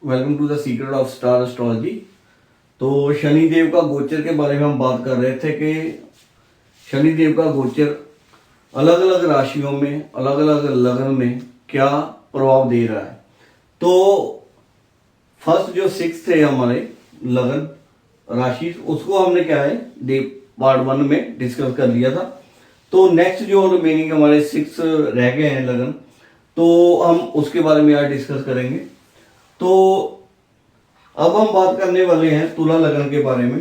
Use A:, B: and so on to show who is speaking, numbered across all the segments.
A: Welcome to the secret of star astrology. तो शनिदेव का गोचर के बारे में हम बात कर रहे थे कि शनिदेव का गोचर अलग अलग राशियों में अलग अलग लग्न में क्या प्रभाव दे रहा है। तो फर्स्ट जो 6 थे हमारे लग्न राशि, उसको हमने क्या है पार्ट 1 में डिस्कस कर लिया था। तो नेक्स्ट जो रिमेनिंग हमारे 6 रह गए हैं लग्न, तो हम उसके बारे में आज डिस्कस करेंगे। तो अब हम बात करने वाले हैं तुला लगन के बारे में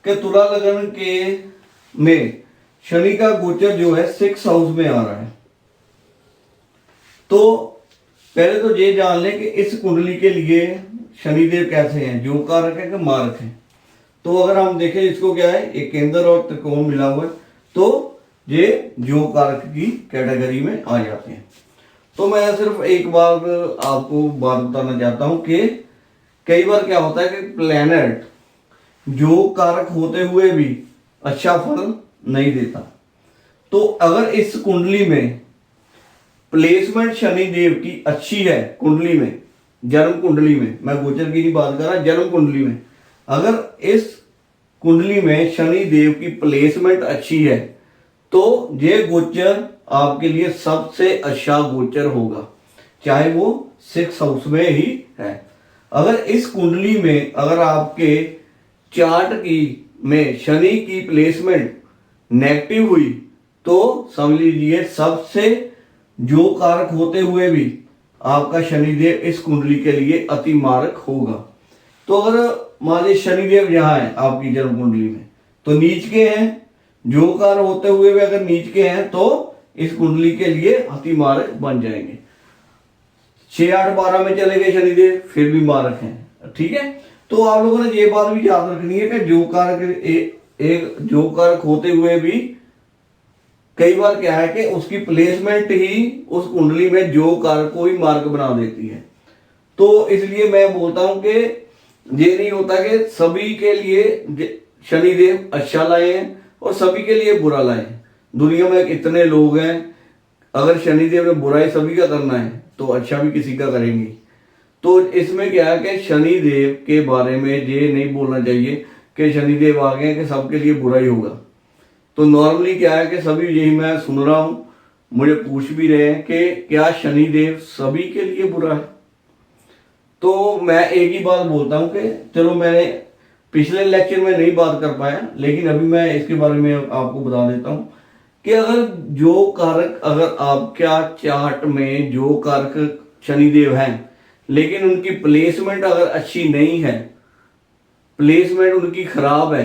A: कि तुला लगन के में शनि का गोचर जो है 6 हाउस में आ रहा है। तो पहले तो ये जान लें कि इस कुंडली के लिए शनिदेव कैसे हैं, जो कारक है कि मारक है। तो अगर हम देखें इसको क्या है, एक केंद्र और त्रिकोण मिला हुआ है, तो ये जो कारक की कैटेगरी में आ जाते हैं। तो मैं सिर्फ एक बार आपको बात बताना चाहता हूं कि कई बार क्या होता है कि प्लैनेट जो कारक होते हुए भी अच्छा फल नहीं देता। तो अगर इस कुंडली में प्लेसमेंट शनि देव की अच्छी है, कुंडली में, जन्म कुंडली में, मैं गोचर की नहीं बात कर रहा, जन्म कुंडली में अगर इस कुंडली में शनि देव की प्लेसमेंट अच्छी है तो ये गोचर आपके लिए सबसे अच्छा गोचर होगा, चाहे वो 6 हाउस में ही है। अगर इस कुंडली में अगर आपके चार्ट की में शनि की प्लेसमेंट नेगेटिव हुई तो समझ लीजिए सबसे जो कारक होते हुए भी आपका शनिदेव इस कुंडली के लिए अति मारक होगा। तो अगर मान लीजिए शनिदेव यहाँ है आपकी जन्म कुंडली में, तो नीच के हैं, जो कार होते हुए भी अगर नीच के हैं तो इस कुंडली के लिए अति मारक बन जाएंगे। 6, 8, 12 में चले गए शनिदेव, फिर भी मारक हैं, ठीक है। तो आप लोगों ने ये बात भी याद रखनी है कि जो कारक एक जो कारक होते हुए भी कई बार क्या है कि उसकी प्लेसमेंट ही उस कुंडली में जो कारक को ही मार्क बना देती है। तो इसलिए मैं बोलता हूं कि ये नहीं होता कि सभी के लिए शनिदेव अच्छा लाए हैं और सभी के लिए बुरा लाए हैं। दुनिया में इतने लोग हैं, अगर शनिदेव ने बुराई सभी का करना है तो अच्छा भी किसी का करेंगे। तो इसमें क्या है कि शनिदेव के बारे में ये नहीं बोलना चाहिए कि शनिदेव आ गए कि सबके लिए बुरा ही होगा। तो नॉर्मली क्या है कि सभी, यही मैं सुन रहा हूं, मुझे पूछ भी रहे हैं कि क्या शनिदेव सभी के लिए बुरा है। तो मैं एक ही बात बोलता हूं कि चलो, मैंने पिछले लेक्चर में नहीं बात कर पाया, लेकिन अभी मैं इसके बारे में आपको बता देता हूं कि अगर जो कारक, अगर आपका चार्ट में जो कारक शनिदेव हैं लेकिन उनकी प्लेसमेंट अगर अच्छी नहीं है, प्लेसमेंट उनकी खराब है,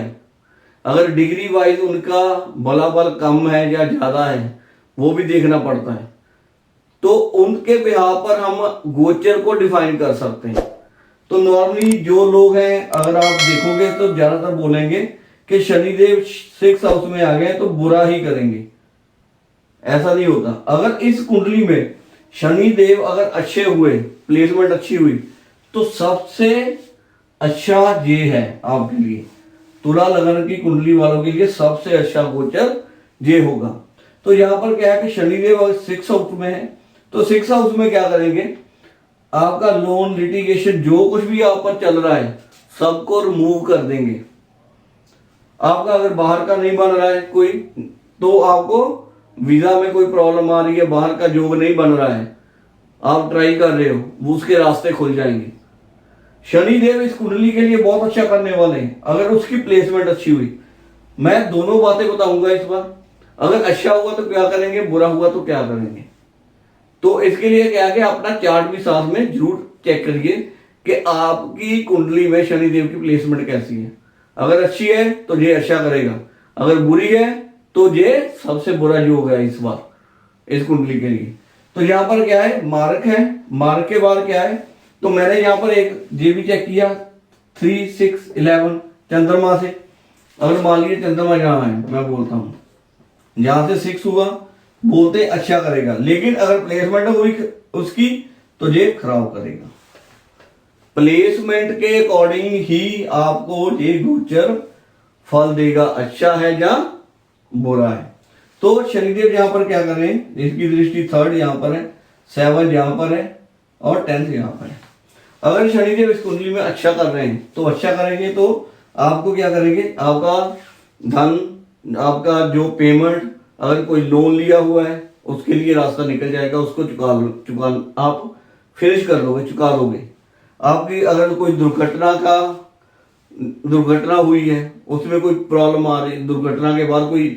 A: अगर डिग्री वाइज उनका बलाबल कम है या ज्यादा है, वो भी देखना पड़ता है। तो उनके बिहाव पर हम गोचर को डिफाइन कर सकते हैं। तो नॉर्मली जो लोग हैं, अगर आप देखोगे तो ज्यादातर बोलेंगे कि शनिदेव 6 हाउस में आ गए तो बुरा ही करेंगे। ऐसा नहीं होता। अगर इस कुंडली में शनिदेव अगर अच्छे हुए, प्लेसमेंट अच्छी हुई, तो सबसे अच्छा ये है आपके लिए, तुला लगन की कुंडली वालों के लिए सबसे अच्छा गोचर ये होगा। तो यहां पर क्या है कि शनिदेव अगर 6 हाउस में है तो 6 हाउस में क्या करेंगे, आपका लोन, लिटिगेशन, जो कुछ भी आप पर चल रहा है सबको रिमूव कर देंगे। आपका अगर बाहर का नहीं बन रहा है कोई, तो आपको वीजा में कोई प्रॉब्लम आ रही है, बाहर का जॉब नहीं बन रहा है, आप ट्राई कर रहे हो, वो उसके रास्ते खुल जाएंगे। शनिदेव इस कुंडली के लिए बहुत अच्छा करने वाले हैं अगर उसकी प्लेसमेंट अच्छी हुई। मैं दोनों बातें बताऊंगा इस बार। अगर अच्छा हुआ तो क्या करेंगे, बुरा हुआ तो क्या करेंगे। तो इसके लिए क्या है कि अपना चार्ट भी साथ में जरूर चेक करिए कि आपकी कुंडली में शनिदेव की प्लेसमेंट कैसी है। अगर अच्छी है तो ये अच्छा करेगा, अगर बुरी है तो ये सबसे बुरा जो होगा इस बार इस कुंडली के लिए। तो यहाँ पर क्या है, मार्क है। मार्क के बाद क्या है, तो मैंने यहाँ पर एक ये भी चेक किया 3, 6, 11 चंद्रमा से। अगर मान लीजिए चंद्रमा यहाँ है, मैं बोलता हूँ यहां से 6 हुआ, बोलते अच्छा करेगा, लेकिन अगर प्लेसमेंट हुई उसकी तो ये खराब करेगा। प्लेसमेंट के अकॉर्डिंग ही आपको ये गोचर फल देगा, अच्छा है या बुरा है। तो शनिदेव यहां पर क्या करें, इसकी दृष्टि 3rd यहां पर है, 7 यहां पर है और 10th यहां पर है। अगर शनिदेव इस कुंडली में अच्छा कर रहे हैं तो अच्छा करेंगे, तो आपको क्या करेंगे, आपका धन, आपका जो पेमेंट, अगर कोई लोन लिया हुआ है उसके लिए रास्ता निकल जाएगा, उसको चुका आप फिनिश कर लोगे, चुका लोगे। आपकी अगर कोई दुर्घटना हुई है, उसमें कोई प्रॉब्लम आ रही है, दुर्घटना के बाद कोई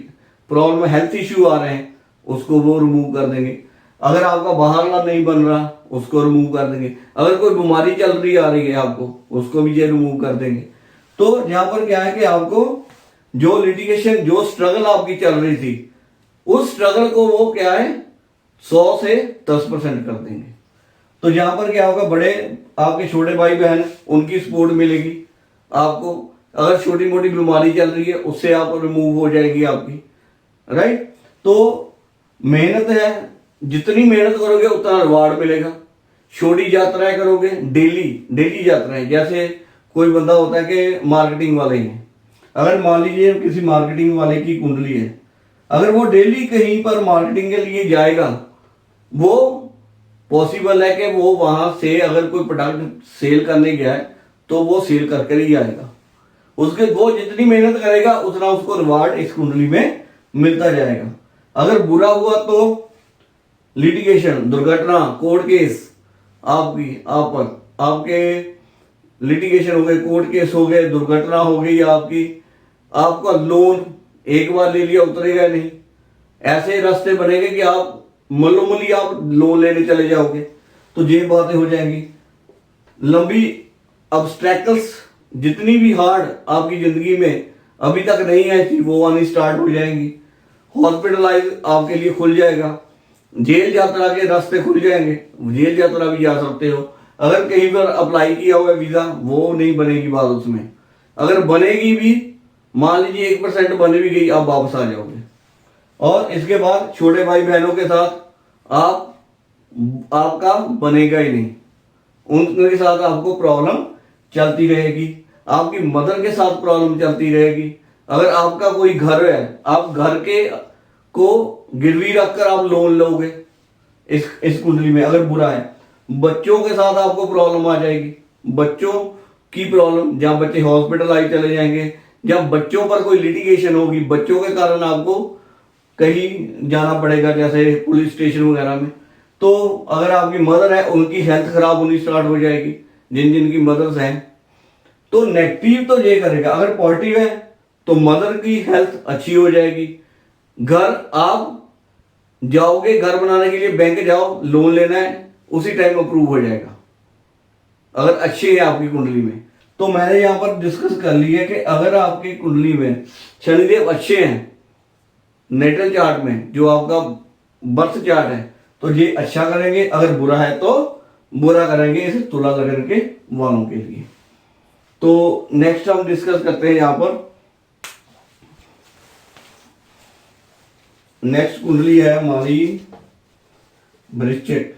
A: प्रॉब्लम, हेल्थ इश्यू आ रहे हैं, उसको वो रिमूव कर देंगे। अगर आपका बाहरला नहीं बन रहा, उसको रिमूव कर देंगे। अगर कोई बीमारी चल रही आ रही है आपको, उसको भी ये रिमूव कर देंगे। तो यहाँ पर क्या है कि आपको जो लिटिगेशन, जो स्ट्रगल आपकी चल रही थी, उस स्ट्रगल को वो क्या है 100 से 10% कर देंगे। तो यहाँ पर क्या होगा, बड़े आपके छोटे भाई बहन, उनकी सपोर्ट मिलेगी आपको। अगर छोटी मोटी बीमारी चल रही है, उससे आप रिमूव हो जाएगी आपकी, राइट। तो मेहनत है, जितनी मेहनत करोगे उतना रिवार्ड मिलेगा। छोटी यात्राएं करोगे, डेली यात्राएं, जैसे कोई बंदा होता है कि मार्केटिंग वाले हैं, अगर मान लीजिए किसी मार्केटिंग वाले की कुंडली है, अगर वो डेली कहीं पर मार्केटिंग के लिए जाएगा, वो पॉसिबल है कि वो वहां से अगर कोई प्रोडक्ट सेल करने गया है तो वो सेल करके ही आएगा। उसके वो जितनी मेहनत करेगा उतना उसको रिवार्ड इस कुंडली में मिलता जाएगा। अगर बुरा हुआ तो लिटिगेशन, दुर्घटना, कोर्ट केस, आपके लिटिगेशन हो गए, कोर्ट केस हो गए, दुर्घटना हो गई आपका लोन एक बार ले लिया उतरेगा नहीं, ऐसे रास्ते बनेंगे कि आप मलोमली आप लोन लेने चले जाओगे, तो ये बातें हो जाएंगी। लंबी ऑब्स्टेकल्स जितनी भी हार्ड आपकी जिंदगी में अभी तक नहीं आई थी, वो आनी स्टार्ट हो जाएंगी। हॉस्पिटलाइज आपके लिए खुल जाएगा, जेल यात्रा के रास्ते खुल जाएंगे, जेल यात्रा भी जा सकते हो। अगर कहीं पर अप्लाई किया हुआ है वीजा, वो नहीं बनेगी बात उसमें, अगर बनेगी भी, मान लीजिए 1% बन भी गई, आप वापस आ जाओगे। और इसके बाद छोटे भाई बहनों के साथ आपका बनेगा ही नहीं, उनके साथ आपको प्रॉब्लम चलती रहेगी, आपकी मदर के साथ प्रॉब्लम चलती रहेगी। अगर आपका कोई घर है, आप घर के को गिरवी रखकर आप लोन लोगे इस कुंडली में, अगर बुरा है। बच्चों के साथ आपको प्रॉब्लम आ जाएगी, बच्चों की प्रॉब्लम, जहां बच्चे हॉस्पिटलाइज चले जाएंगे, जब बच्चों पर कोई लिटिगेशन होगी, बच्चों के कारण आपको कहीं जाना पड़ेगा, जैसे पुलिस स्टेशन वगैरह में। तो अगर आपकी मदर है, उनकी हेल्थ खराब होनी स्टार्ट हो जाएगी, जिनकी मदर्स हैं। तो नेगेटिव तो ये करेगा, अगर पॉजिटिव है तो मदर की हेल्थ अच्छी हो जाएगी। घर आप जाओगे, घर बनाने के लिए बैंक जाओ, लोन लेना है, उसी टाइम अप्रूव हो जाएगा, अगर अच्छी है आपकी कुंडली में। तो मैंने यहां पर डिस्कस कर लिया है कि अगर आपकी कुंडली में शनिदेव अच्छे हैं नेटल चार्ट में, जो आपका बर्थ चार्ट है, तो ये अच्छा करेंगे। अगर बुरा है तो बुरा करेंगे इस तुला लगन के वालों के लिए। तो नेक्स्ट हम डिस्कस करते हैं यहां पर, नेक्स्ट कुंडली है हमारी वृश्चिक।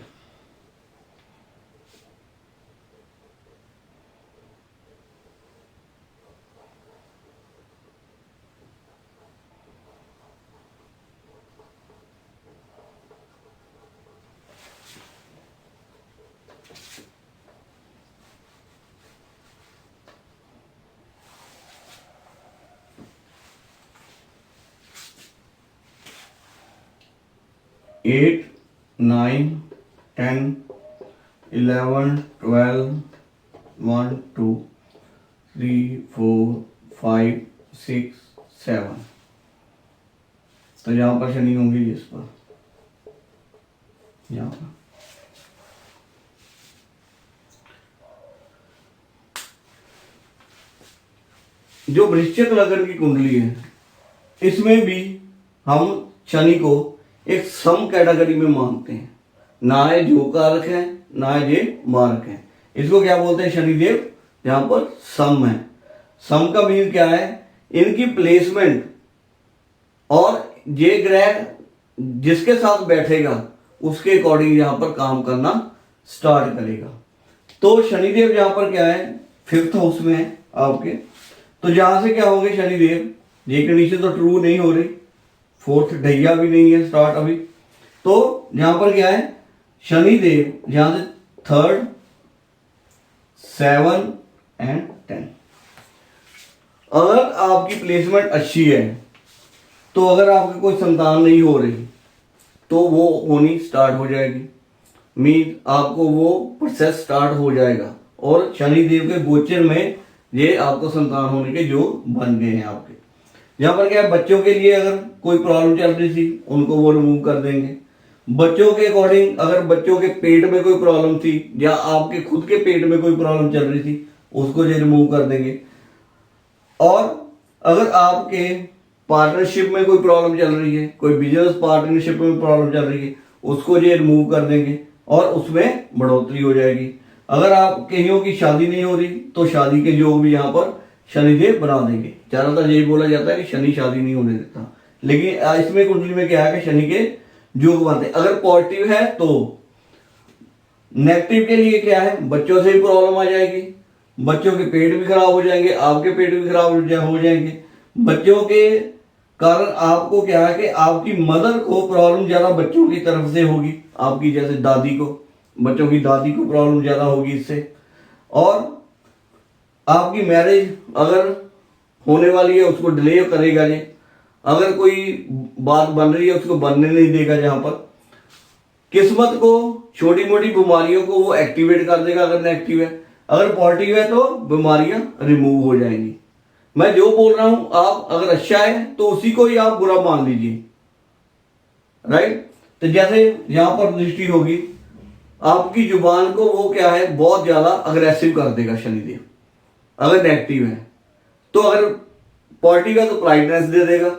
A: एट 9 10 11 12 1 2 3 4 5 6 7। तो यहाँ पर शनि होंगे इस पर, यहाँ पर जो वृश्चिक लग्न की कुंडली है, इसमें भी हम शनि को एक सम कैटेगरी में मानते हैं। ना ये जो कारक है, ना ये मारक है। इसको क्या बोलते हैं, शनिदेव यहाँ पर सम है। सम का मीन क्या है, इनकी प्लेसमेंट और ये ग्रह जिसके साथ बैठेगा उसके अकॉर्डिंग यहाँ पर काम करना स्टार्ट करेगा। तो शनिदेव यहाँ पर क्या है, 5th हाउस में है आपके। तो यहां से क्या होंगे शनिदेव, ये कंडीशन तो ट्रू नहीं हो रही, 4th ढैया भी नहीं है स्टार्ट अभी। तो यहां पर क्या है, शनिदेव जहां से 3rd 7 एंड 10। अगर आपकी प्लेसमेंट अच्छी है तो अगर आपकी कोई संतान नहीं हो रही तो वो होनी स्टार्ट हो जाएगी, मीन आपको वो प्रोसेस स्टार्ट हो जाएगा और शनिदेव के गोचर में ये आपको संतान होने के योग बन गए हैं आपके। यहाँ पर क्या है, बच्चों के लिए अगर कोई प्रॉब्लम चल रही थी उनको वो रिमूव कर देंगे। बच्चों के अकॉर्डिंग अगर बच्चों के पेट में कोई प्रॉब्लम थी या आपके खुद के पेट में कोई प्रॉब्लम चल रही थी उसको ये रिमूव कर देंगे। और अगर आपके पार्टनरशिप में कोई प्रॉब्लम चल रही है, कोई बिजनेस पार्टनरशिप में प्रॉब्लम चल रही है, उसको ये रिमूव कर देंगे और उसमें बढ़ोतरी हो जाएगी। अगर आप कईयों की शादी नहीं हो रही तो शादी के योग भी यहाँ पर शनिदेव बना देंगे। ज्यादातर यही बोला जाता है कि शनि शादी नहीं होने देता, लेकिन इसमें कुंडली में क्या है कि शनि के योग बनते। अगर पॉजिटिव है तो नेगेटिव के लिए क्या है, बच्चों से भी प्रॉब्लम आ जाएगी, बच्चों के पेट भी खराब हो जाएंगे, आपके पेट भी खराब हो जाएंगे। बच्चों के कारण आपको क्या है कि आपकी मदर को प्रॉब्लम ज्यादा बच्चों की तरफ से होगी, आपकी जैसे दादी को, बच्चों की दादी को प्रॉब्लम ज्यादा होगी इससे। और आपकी मैरिज अगर होने वाली है उसको डिले करेगा ये। अगर कोई बात बन रही है उसको बनने नहीं देगा। जहां पर किस्मत को, छोटी मोटी बीमारियों को वो एक्टिवेट कर देगा अगर नेगेटिव है। अगर पॉजिटिव है तो बीमारियां रिमूव हो जाएंगी। मैं जो बोल रहा हूं आप अगर अच्छा है तो उसी को ही आप बुरा मान लीजिए, राइट। तो जैसे यहां पर दृष्टि होगी, आपकी जुबान को वो क्या है बहुत ज्यादा अग्रेसिव कर देगा शनिदेव अगर नेगेटिव है। तो अगर पॉजिटिव है तो प्राइडनेस दे देगा।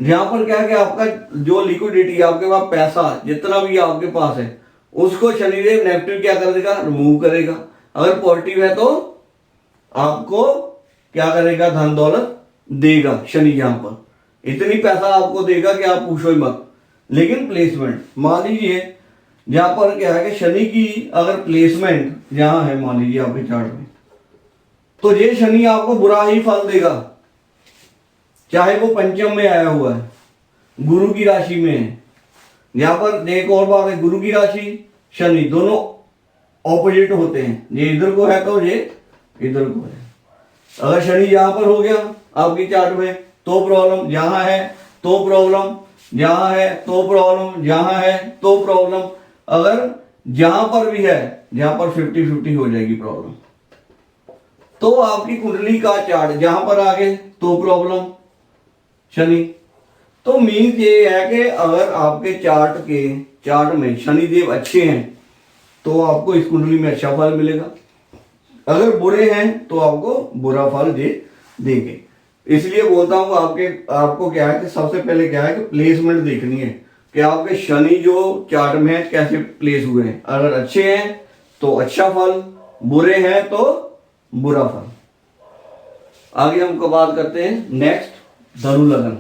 A: यहां पर क्या है कि आपका जो लिक्विडिटी, आपके पास पैसा जितना भी आपके पास है उसको शनिदेव नेगेटिव क्या कर देगा, रिमूव करेगा। अगर पॉजिटिव है तो आपको क्या करेगा, धन दौलत देगा शनि। यहां पर इतनी पैसा आपको देगा कि आप पूछो ही मत। लेकिन प्लेसमेंट मान लीजिए यहां पर क्या है कि शनि की अगर प्लेसमेंट यहां है मान लीजिए आपके चार्ट में, तो ये शनि आपको बुरा ही फल देगा, चाहे वो पंचम में आया हुआ है, गुरु की राशि में है। यहां पर एक और बात है, गुरु की राशि शनि दोनों ऑपोजिट होते हैं, ये इधर को है तो ये इधर को है। अगर शनि यहां पर हो गया आपकी चार्ट में तो प्रॉब्लम, यहां है तो प्रॉब्लम, यहां है तो प्रॉब्लम, यहां है तो प्रॉब्लम। अगर जहां पर भी है जहां पर 50-50 हो जाएगी प्रॉब्लम। तो आपकी कुंडली का चार्ट जहां पर आ गए तो प्रॉब्लम शनि। तो मीन्स ये है कि अगर आपके चार्ट में शनिदेव अच्छे हैं तो आपको इस कुंडली में अच्छा फल मिलेगा। अगर बुरे हैं तो आपको बुरा फल दे देंगे। इसलिए बोलता हूं आपको क्या है कि सबसे पहले क्या है कि प्लेसमेंट देखनी है कि आपके शनि जो चार्ट में है कैसे प्लेस हुए हैं। अगर अच्छे हैं तो अच्छा फल, बुरे हैं तो बुरा फल। आगे हम बात करते हैं नेक्स्ट धनु लग्न।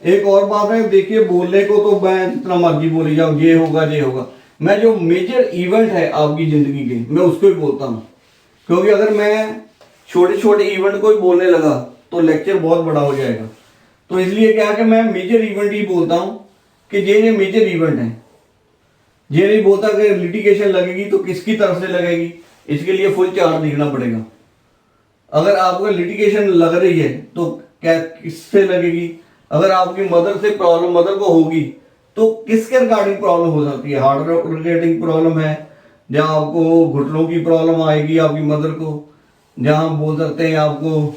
A: एक और बात है, देखिए बोलने को तो मैं जितना मर्जी बोली जाऊं, ये होगा ये होगा, मैं जो मेजर इवेंट है आपकी जिंदगी के मैं उसको ही बोलता हूं। क्योंकि अगर मैं छोटे छोटे इवेंट को ही बोलने लगा तो लेक्चर बहुत बड़ा हो जाएगा। तो इसलिए क्या है कि मैं मेजर इवेंट ही बोलता हूं कि ये मेजर इवेंट है। ये नहीं बोलता कि लिटिगेशन लगेगी तो किसकी तरफ से लगेगी, इसके लिए फुल चार्ट देखना पड़ेगा। अगर आपको लिटिगेशन लग रही है तो क्या किससे लगेगी, अगर आपकी मदर से प्रॉब्लम मदर को होगी तो किसके रिगार्डिंग प्रॉब्लम हो सकती है, हार्ट रिलेटिंग प्रॉब्लम है, जहां आपको घुटनों की प्रॉब्लम आएगी आपकी मदर को, जहां बोल सकते हैं आपको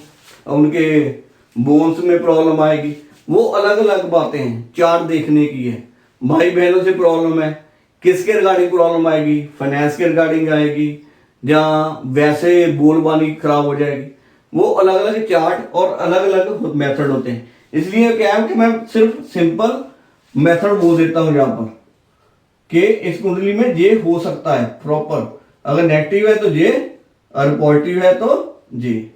A: उनके बोन्स में प्रॉब्लम आएगी। वो अलग अलग बातें हैं, चार्ट देखने की है। भाई बहनों से प्रॉब्लम है, किसके रिगार्डिंग प्रॉब्लम आएगी, फाइनेंस के रिगार्डिंग आएगी, जहां वैसे बोलबानी खराब हो जाएगी। वो अलग अलग चार्ट और अलग अलग मेथड होते हैं। इसलिए क्या है कि मैं सिर्फ सिंपल मेथड बोल देता हूं यहां पर कि इस कुंडली में ये हो सकता है प्रॉपर। अगर नेगेटिव है तो ये, और पॉजिटिव है तो ये।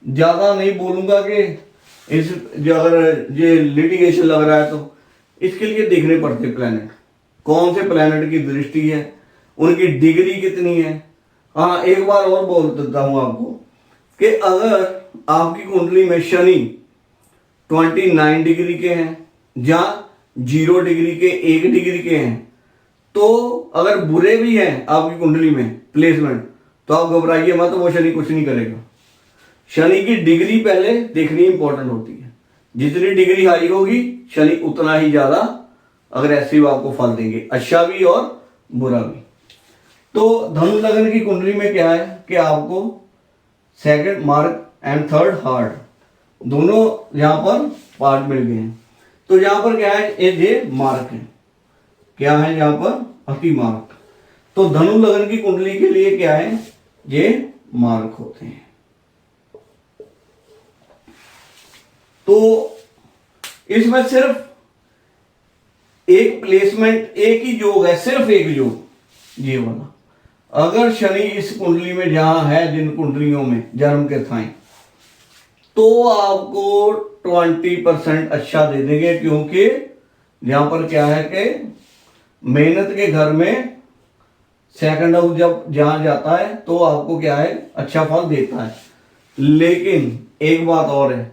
A: ज्यादा नहीं बोलूंगा कि इस अगर ये लिटिगेशन लग रहा है तो इसके लिए देखने पड़ते प्लैनेट, कौन से प्लैनेट की दृष्टि है, उनकी डिग्री कितनी है। हाँ, एक बार और बोल देता हूं आपको कि अगर आपकी कुंडली में शनि 29 डिग्री के हैं, जहां 0 डिग्री के, 1 डिग्री के हैं, तो अगर बुरे भी हैं आपकी कुंडली में प्लेसमेंट, तो आप घबराइए मत, वो शनि कुछ नहीं करेगा। शनि की डिग्री पहले देखनी इंपॉर्टेंट होती है। जितनी डिग्री हाई होगी शनि उतना ही ज्यादा अग्रेसिव आपको फल देंगे, अच्छा भी और बुरा भी। तो धनु लग्न की कुंडली में क्या है कि आपको second mark and third hard दोनों यहां पर पार्ट मिल गए हैं। तो यहां पर क्या है, ये मार्क है, क्या है यहां पर अति मार्क। तो धनु लग्न की कुंडली के लिए क्या है, ये मार्क होते हैं। तो इसमें सिर्फ एक प्लेसमेंट, एक ही योग है, सिर्फ एक योग, ये वाला। अगर शनि इस कुंडली में जहां है, जिन कुंडलियों में जन्म के थाएं, तो आपको 20% अच्छा दे देंगे, क्योंकि यहां पर क्या है कि मेहनत के घर में सेकंड हाउस जब जहां जाता है तो आपको क्या है, अच्छा फल देता है। लेकिन एक बात और है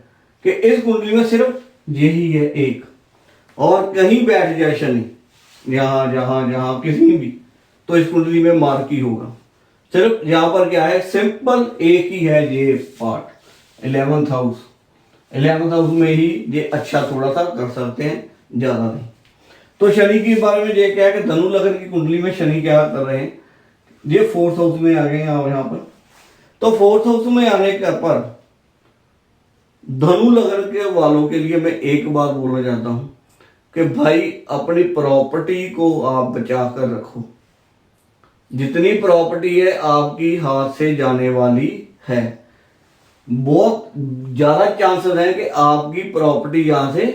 A: कि इस कुंडली में सिर्फ यही है एक, और कहीं बैठ जाए शनि यहां जहां जहां किसी भी, तो इस कुंडली में मार्क ही होगा। सिर्फ यहां पर क्या है, सिंपल एक ही है ये part, 11th house. 11th house में ही ये अच्छा थोड़ा सा कर सकते हैं, ज्यादा नहीं। तो शनि के बारे में ये क्या है कि धनु लग्न की कुंडली में शनि क्या कर रहे हैं, ये 4th हाउस में आ गए हैं यहां पर। तो 4th हाउस में आने पर धनु लग्न के वालों के लिए मैं एक बात बोलना चाहता हूं कि भाई अपनी प्रॉपर्टी को आप बचा कर रखो। जितनी प्रॉपर्टी है आपकी हाथ से जाने वाली है, बहुत ज्यादा चांसेस है कि आपकी प्रॉपर्टी यहां से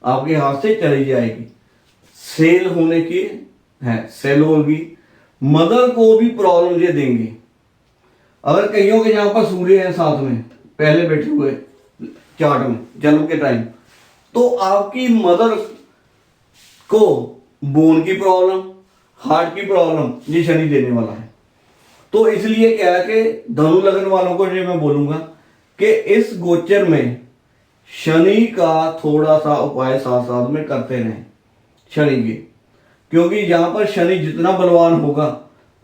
A: आपके हाथ से चली जाएगी, सेल होने की है, सेल होगी। मदर को भी प्रॉब्लम ये देंगे। अगर कईयों के यहां पर सूर्य है साथ में पहले बैठे हुए चार्ट में जन्म के टाइम, तो आपकी मदर को बोन की प्रॉब्लम, हार्ट की प्रॉब्लम ये शनि देने वाला है। तो इसलिए क्या है कि धनु लग्न वालों को ये मैं बोलूंगा कि इस गोचर में शनि का थोड़ा सा उपाय साथ साथ में करते रहें शनि के, क्योंकि यहां पर शनि जितना बलवान होगा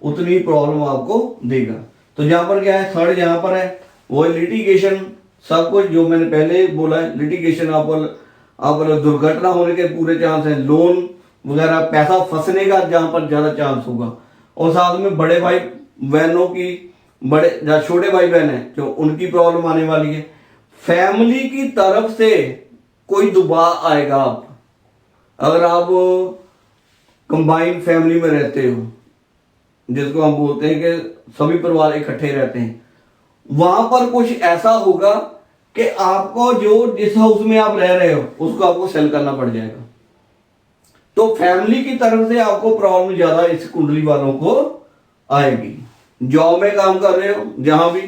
A: उतनी प्रॉब्लम आपको देगा। तो यहां पर क्या है, थर्ड यहां पर है वो लिटिगेशन, सब कुछ जो मैंने पहले बोला है, लिटिगेशन आप दुर्घटना होने के पूरे चांस है, लोन वगैरह पैसा फंसने का जहां पर ज्यादा चांस होगा, और साथ में बड़े भाई बहनों की, बड़े छोटे भाई बहन है जो उनकी प्रॉब्लम आने वाली है। फैमिली की तरफ से कोई दबाव आएगा। आप अगर आप कंबाइंड फैमिली में रहते हो, जिसको हम बोलते हैं कि सभी परिवार इकट्ठे रहते हैं, वहां पर कुछ ऐसा होगा कि आपको जो जिस हाउस में आप रह रहे हो उसको आपको सेल करना पड़ जाएगा। तो फैमिली की तरफ से आपको प्रॉब्लम ज्यादा इस कुंडली वालों को आएगी। जॉब में काम कर रहे हो, जहां भी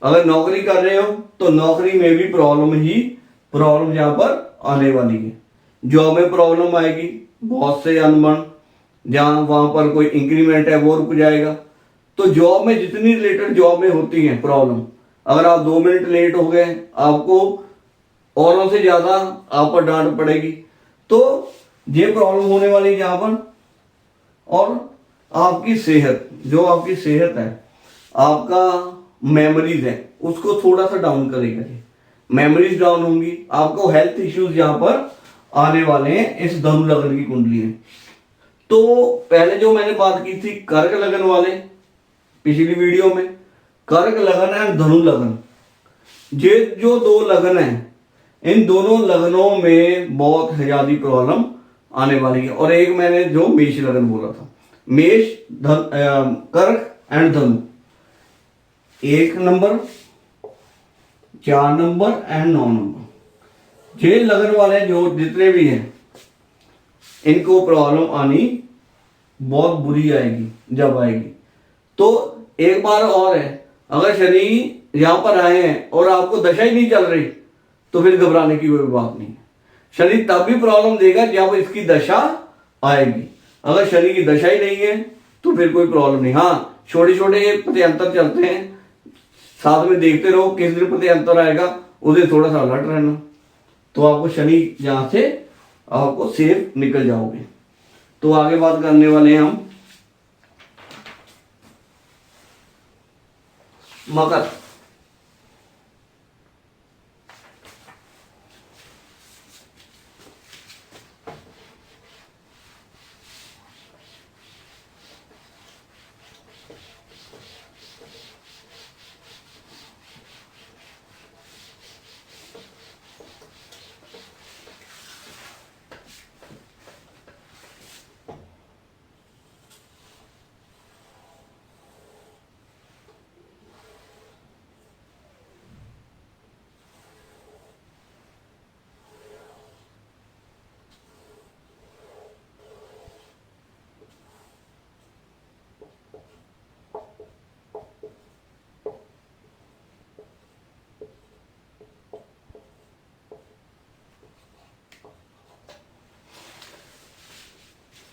A: अगर नौकरी कर रहे हो तो नौकरी में भी प्रॉब्लम यहां पर आने वाली है। जॉब में प्रॉब्लम आएगी, बहुत से अनबन, जहां वहां पर कोई इंक्रीमेंट है वो रुक जाएगा। तो जॉब में जितनी रिलेटेड जॉब में होती है प्रॉब्लम, अगर आप 2 मिनट लेट हो गए आपको औरों से ज्यादा आप पर डांट पड़ेगी। तो ये प्रॉब्लम होने वाली यहां पर। और आपकी सेहत, जो आपकी सेहत है, आपका मेमोरीज है, उसको थोड़ा सा डाउन करेगा। मेमोरीज डाउन होंगी, आपको हेल्थ इश्यूज यहां पर आने वाले हैं इस धनु लग्न की कुंडली में। तो पहले जो मैंने बात की थी कर्क लगन वाले, पिछली वीडियो में, कर्क लगन एंड धनु लगन, ये जो 2 लगन है, इन दोनों लगनों में बहुत ज्यादा प्रॉब्लम आने वाली है। और एक मैंने जो मेष लगन बोला था, मेष, कर्क एंड धनु, 1 नंबर, 4 नंबर एंड 9 नंबर, ये लगन वाले जो जितने भी हैं, इनको प्रॉब्लम आनी बहुत बुरी आएगी जब आएगी। तो एक बार और है, अगर शनि यहां पर आए हैं और आपको दशा ही नहीं चल रही तो फिर घबराने की कोई बात नहीं है। शनि तब भी प्रॉब्लम देगा जब इसकी दशा आएगी। अगर शनि की दशा ही नहीं है तो फिर कोई प्रॉब्लम नहीं। हाँ, छोटे छोटे प्रत्यंतर चलते हैं, साथ में देखते रहो किस दिन प्रत्यंतर आएगा, उस दिन थोड़ा सा अलर्ट रहना। तो आपको शनि यहां से आपको सेफ निकल जाओगे। तो आगे बात करने वाले हैं हम मकर।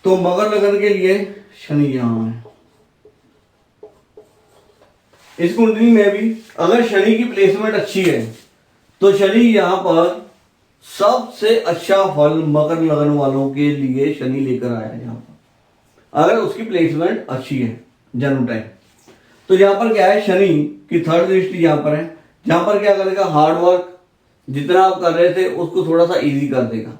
A: तो मकर लगन के लिए शनि यहां है। इस कुंडली में भी अगर शनि की प्लेसमेंट अच्छी है तो शनि यहां पर सबसे अच्छा फल मकर लगन वालों के लिए शनि लेकर आया है। यहां पर अगर उसकी प्लेसमेंट अच्छी है जन्म टाइम, तो यहां पर क्या है, शनि की थर्ड दृष्टि यहां पर है। जहां पर क्या करेगा, हार्ड वर्क जितना आप कर रहे थे उसको थोड़ा सा इजी कर देगा।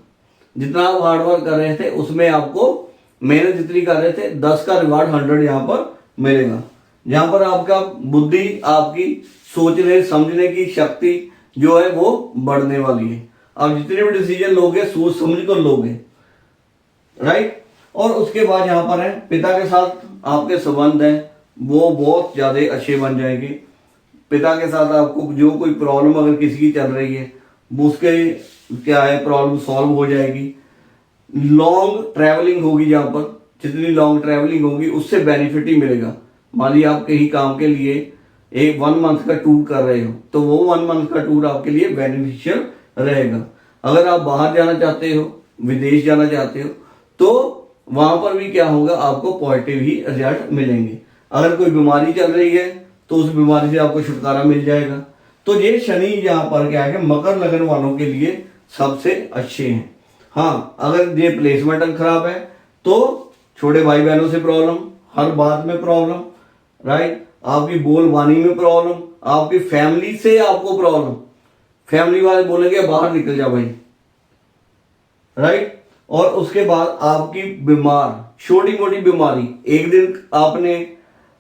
A: जितना आप हार्ड वर्क कर रहे थे उसमें आपको मेहनत जितनी कर रहे थे 10 का रिवार्ड 100 यहाँ पर मिलेगा। जहां पर आपका बुद्धि, आपकी सोचने समझने की शक्ति जो है वो बढ़ने वाली है। आप जितने भी डिसीजन लोगे सोच समझ कर लोगे, राइट। और उसके बाद यहाँ पर है पिता के साथ आपके संबंध है वो बहुत ज्यादा अच्छे बन जाएंगे। पिता के साथ आपको जो कोई प्रॉब्लम अगर किसी की चल रही है उसके क्या है प्रॉब्लम सॉल्व हो जाएगी। लॉन्ग ट्रैवलिंग होगी, जहां पर जितनी लॉन्ग ट्रैवलिंग होगी उससे बेनिफिट ही मिलेगा। मान लीजिए आप कहीं काम के लिए एक 1 मंथ का टूर कर रहे हो तो वो 1 मंथ का टूर आपके लिए बेनिफिशियल रहेगा। अगर आप बाहर जाना चाहते हो, विदेश जाना चाहते हो, तो वहां पर भी क्या होगा, आपको पॉजिटिव ही रिजल्ट मिलेंगे। अगर कोई बीमारी चल रही है तो उस बीमारी से आपको छुटकारा मिल जाएगा। तो ये शनि यहाँ पर क्या है, मकर लगन वालों के लिए सबसे अच्छे हैं। हाँ, अगर ये प्लेसमेंट खराब है तो छोटे भाई बहनों से प्रॉब्लम, हर बात में प्रॉब्लम, राइट। आपकी बोलबानी में प्रॉब्लम, आपकी फैमिली से आपको प्रॉब्लम, फैमिली वाले बोलेंगे बाहर निकल जा भाई, राइट। और उसके बाद आपकी बीमार, छोटी मोटी बीमारी, एक दिन आपने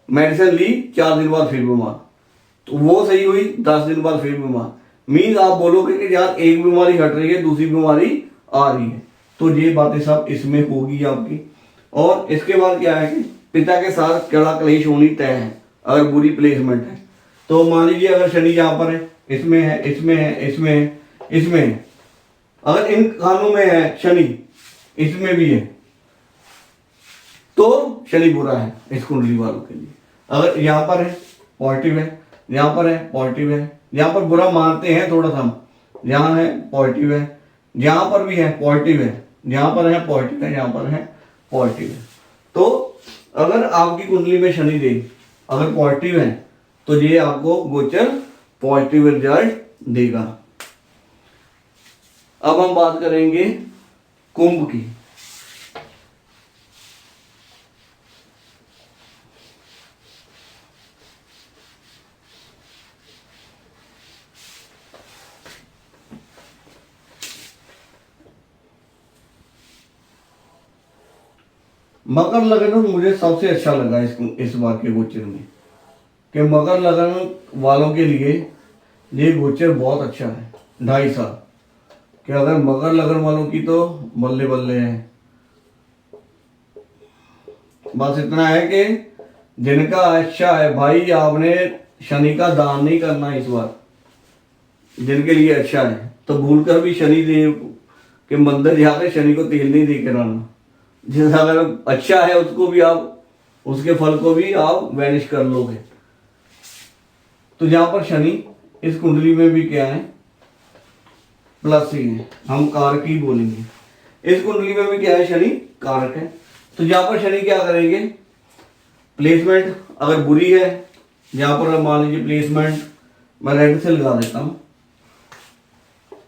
A: मेडिसिन ली 4 दिन बाद फिर बीमार, तो वो सही हुई 10 दिन बाद फिर बीमार। मीन्स आप बोलोगे कि यार एक बीमारी हट रही है दूसरी बीमारी आ रही है। तो ये बातें सब इसमें होगी आपकी। और इसके बाद क्या है कि पिता के साथ कड़ा क्लेश होनी तय है अगर बुरी प्लेसमेंट है। तो मान लीजिए अगर शनि यहाँ पर है, इसमें है, इसमें है, इसमें है, इसमें है, अगर इन खानों में है शनि, इसमें भी है, तो शनि बुरा है इस कुंडली वालों के लिए। अगर यहाँ पर है पॉजिटिव है, यहाँ पर है पॉजिटिव है, यहाँ पर बुरा मानते हैं थोड़ा सा हम, यहाँ है पॉजिटिव है, यहाँ पर भी है पॉजिटिव है, यहाँ पर है पॉजिटिव है, यहाँ पर है पॉजिटिव है। तो अगर आपकी कुंडली में शनि देव अगर पॉजिटिव है तो ये आपको गोचर पॉजिटिव रिजल्ट देगा। अब हम बात करेंगे कुंभ की। मकर लगन मुझे सबसे अच्छा लगा इस बार के गोचर में कि मकर लगन वालों के लिए ये गोचर बहुत अच्छा है। 2.5 साल कि अगर मकर लगन वालों की तो बल्ले बल्ले है। बस इतना है कि जिनका अच्छा है भाई, आपने शनि का दान नहीं करना इस बार। जिनके लिए अच्छा है तो भूलकर भी शनि देव के मंदिर जाकर शनि को तेल नहीं देकर आना। जिस अगर अच्छा है उसको भी आप, उसके फल को भी आप वैनिश कर लोगे। तो जहां पर शनि इस कुंडली में भी क्या है, प्लस ही है, हम कारक ही बोलेंगे। इस कुंडली में भी क्या है, शनि कारक है। तो जहां पर शनि क्या करेंगे, प्लेसमेंट अगर बुरी है, जहां पर मान लीजिए प्लेसमेंट मैं रेड से लगा देता हूं,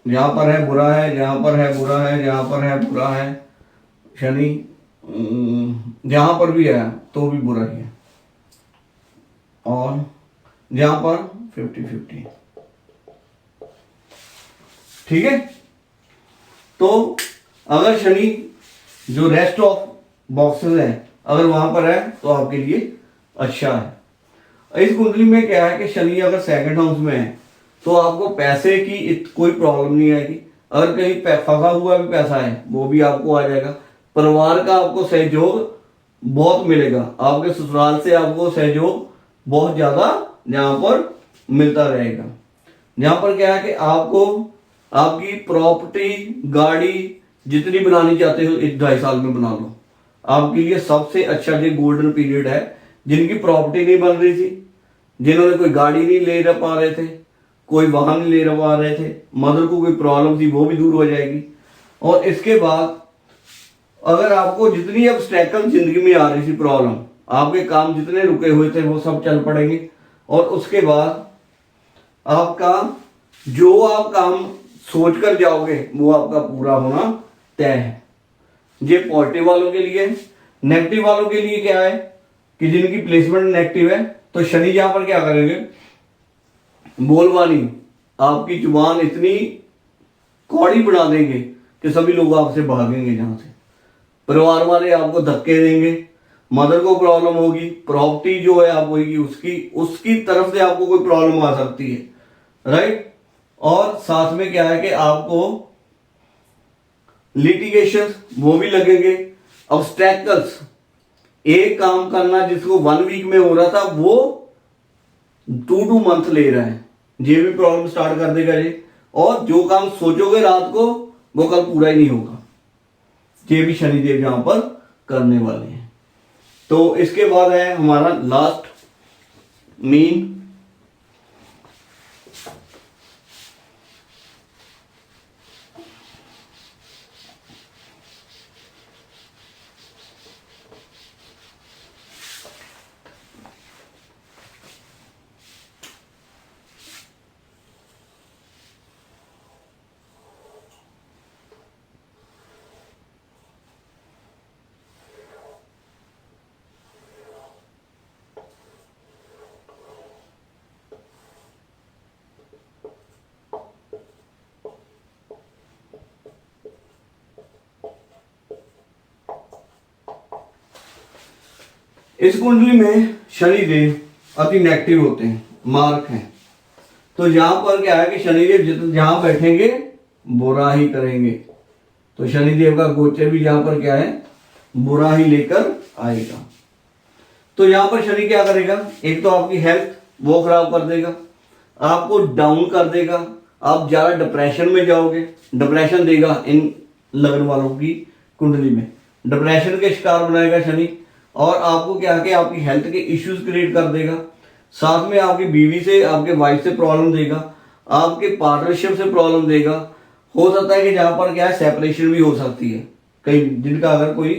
A: जहाँ पर है बुरा है, जहाँ पर है बुरा है, जहाँ पर है बुरा है शनि, जहाँ पर भी है तो भी बुरा ही है, और जहाँ पर 50-50। ठीक है, तो अगर शनि जो रेस्ट ऑफ बॉक्सेस हैं अगर वहां पर है तो आपके लिए अच्छा है। इस कुंडली में क्या है कि शनि अगर सेकंड हाउस में है तो आपको पैसे की कोई प्रॉब्लम नहीं आएगी। अगर कहीं फंसा हुआ भी पैसा है वो भी आपको आ जाएगा। परिवार का आपको सहयोग बहुत मिलेगा, आपके ससुराल से आपको सहयोग बहुत ज्यादा यहाँ पर मिलता रहेगा। यहाँ पर क्या है कि आपको आपकी प्रॉपर्टी गाड़ी जितनी बनानी चाहते हो इस 2.5 साल में बना लो। आपके लिए सबसे अच्छा ये गोल्डन पीरियड है। जिनकी प्रॉपर्टी नहीं बन रही थी, जिन्होंने कोई गाड़ी नहीं ले पा रहे थे, कोई वाहन नहीं ले पा रहे थे, मदर को कोई प्रॉब्लम थी वो भी दूर हो जाएगी। और इसके बाद अगर आपको जितनी ऑब्स्टैकल जिंदगी में आ रही थी प्रॉब्लम, आपके काम जितने रुके हुए थे वो सब चल पड़ेंगे। और उसके बाद आपका जो आप काम सोच कर जाओगे वो आपका पूरा होना तय है। ये पॉजिटिव वालों के लिए। नेगेटिव वालों के लिए क्या है कि जिनकी प्लेसमेंट नेगेटिव है तो शनि यहां पर क्या करेंगे, बोलवानी, आपकी जुबान इतनी कौड़ी बना देंगे कि सभी लोग आपसे भागेंगे। जहां से परिवार वाले आपको धक्के देंगे, मदर को प्रॉब्लम होगी, प्रॉपर्टी जो है आप होगी उसकी उसकी तरफ से आपको कोई प्रॉब्लम आ सकती है, राइट। और साथ में क्या है कि आपको लिटिगेशन वो भी लगेंगे। ऑब्स्टैकल्स, एक काम करना जिसको 1 वीक में हो रहा था वो 2 मंथ ले रहा है, ये भी प्रॉब्लम स्टार्ट कर देगा ये। और जो काम सोचोगे रात को वो कल पूरा ही नहीं होगा, ये भी शनिदेव यहां पर करने वाले हैं। तो इसके बाद है हमारा लास्ट मीन। इस कुंडली में शनिदेव अति नेगेटिव होते हैं, मार्क हैं। तो यहां पर क्या है कि शनिदेव जहां बैठेंगे बुरा ही करेंगे। तो शनिदेव का गोचर भी यहां पर क्या है, बुरा ही लेकर आएगा। तो यहां पर शनि क्या करेगा, एक तो आपकी हेल्थ वो खराब कर देगा, आपको डाउन कर देगा, आप ज्यादा डिप्रेशन में जाओगे, डिप्रेशन देगा इन लगन वालों की कुंडली में, डिप्रेशन के शिकार बनाएगा शनि। और आपको क्या है कि आपकी हेल्थ के इश्यूज क्रिएट कर देगा। साथ में आपकी बीवी से, आपके वाइफ से प्रॉब्लम देगा, आपके पार्टनरशिप से प्रॉब्लम देगा। हो सकता है कि जहां पर क्या है सेपरेशन भी हो सकती है, कई जिनका अगर कोई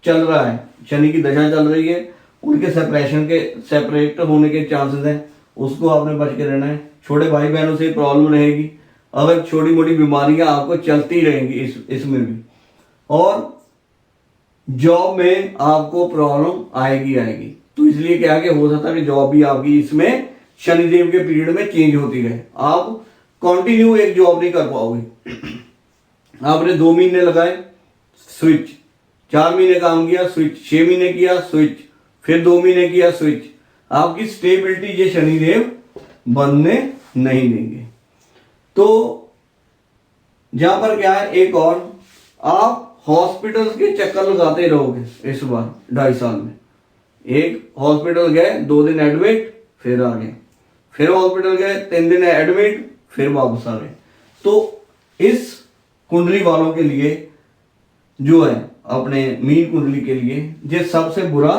A: चल रहा है, शनि की दशा चल रही है, उनके सेपरेट होने के चांसेस हैं, उसको आपने बच के रहना है। छोटे भाई बहनों से प्रॉब्लम रहेगी, अगर छोटी मोटी बीमारियां आपको चलती रहेंगी इसमें भी। और जॉब में आपको प्रॉब्लम आएगी। तो इसलिए क्या है कि हो सकता है कि जॉब भी आपकी इसमें शनिदेव के पीरियड में चेंज होती रहे, आप कंटिन्यू एक जॉब नहीं कर पाओगे। आपने 2 महीने लगाए स्विच, 4 महीने काम किया स्विच, 6 महीने किया स्विच, फिर 2 महीने किया स्विच, आपकी स्टेबिलिटी ये शनिदेव बनने नहीं देंगे। तो जहां पर क्या है, एक और आप हॉस्पिटल्स के चक्कर लगाते रहोगे इस बार 2.5 साल में। एक हॉस्पिटल गए 2 दिन एडमिट, फिर आ गए, फिर हॉस्पिटल गए 3 दिन एडमिट, फिर वापस आ गए। तो इस कुंडली वालों के लिए जो है, अपने मीन कुंडली के लिए ये सबसे बुरा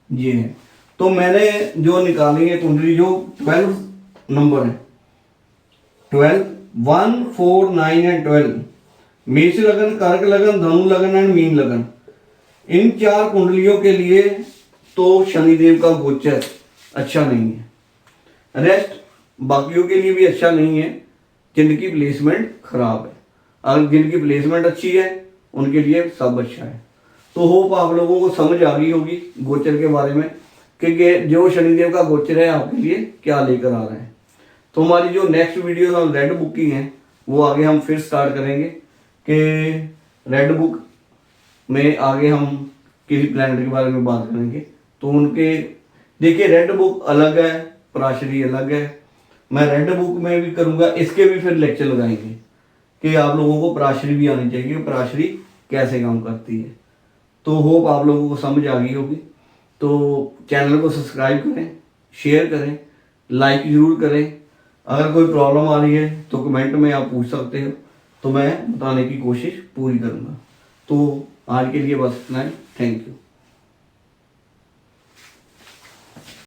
A: ये है। तो मैंने जो निकाली है कुंडली, जो 12 नंबर है, 12, 1, 4, 9 एंड 12, मेष लगन, कर्क लगन, धनु लगन एंड मीन लगन, इन 4 कुंडलियों के लिए तो शनिदेव का गोचर अच्छा नहीं है। रेस्ट बाकियों के लिए भी अच्छा नहीं है, जिनकी प्लेसमेंट खराब है। अगर जिनकी प्लेसमेंट अच्छी है उनके लिए सब अच्छा है। तो होप आप लोगों को समझ आ गई होगी गोचर के बारे में कि जो शनिदेव का गोचर है आपके लिए क्या लेकर आ रहा है। तो हमारी जो नेक्स्ट वीडियो हम रेड बुक की हैं वो आगे हम फिर स्टार्ट करेंगे कि रेड बुक में आगे हम किसी प्लैनेट के बारे में बात करेंगे। तो उनके देखिए रेड बुक अलग है, पराशरी अलग है। मैं रेड बुक में भी करूँगा, इसके भी फिर लेक्चर लगाएंगे कि आप लोगों को पराशरी भी आनी चाहिए कि पराशरी कैसे काम करती है। तो होप आप लोगों को समझ आ गई होगी। तो चैनल को सब्सक्राइब करें, शेयर करें, लाइक ज़रूर करें। अगर कोई प्रॉब्लम आ रही है तो कमेंट में आप पूछ सकते हो, तो मैं बताने की कोशिश पूरी करूँगा। तो आज के लिए बस इतना ही। Thank you.